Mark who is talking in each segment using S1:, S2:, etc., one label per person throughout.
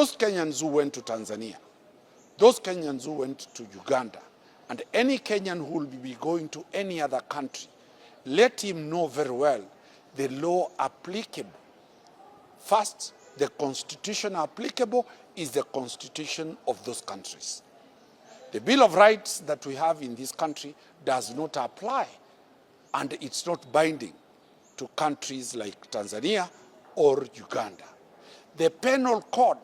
S1: those Kenyans who went to Tanzania, those Kenyans who went to Uganda, and any Kenyan who will be going to any other country, let him know very well the law applicable. First, the constitution applicable is the constitution of those countries. The Bill of Rights that we have in this country does not apply, and it's not binding to countries like Tanzania or Uganda. The penal code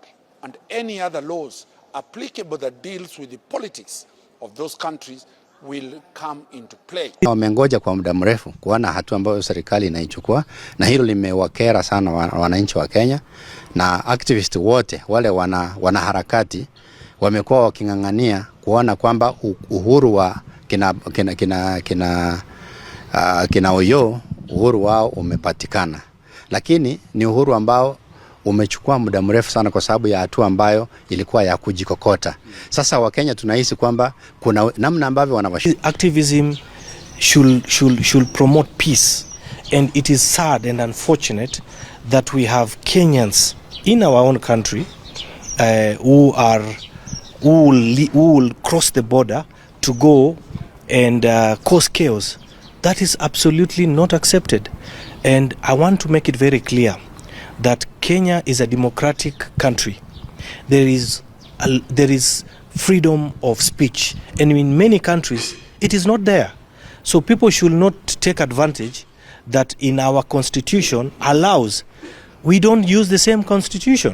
S1: and any other laws applicable that deals with the politics of those countries will come into play.
S2: Wamengoja kwa muda mrefu kuona hatua ambayo serikali inaichukua, na hilo limewakera sana wananchi wa Kenya, na activist wote wale wanaharakati wamekuwa wakingangania kuona kwamba uhuru wa kina Oyo, uhuru wao umepatikana, lakini ni uhuru ambao umechukua muda mrefu sana kwa sababu ya hatua ambayo ilikuwa ya kujikokota. Sasa Wakenya tunahisi kwamba kuna namna ambavyo
S3: activism should promote peace, and it is sad and unfortunate that we have Kenyans in our own country who will cross the border to go and cause chaos. That is absolutely not accepted, and I want to make it very clear that Kenya is a democratic country. There is freedom of speech, and in many countries it is not there. So people should not take advantage that in our constitution allows. We don't use the same constitution.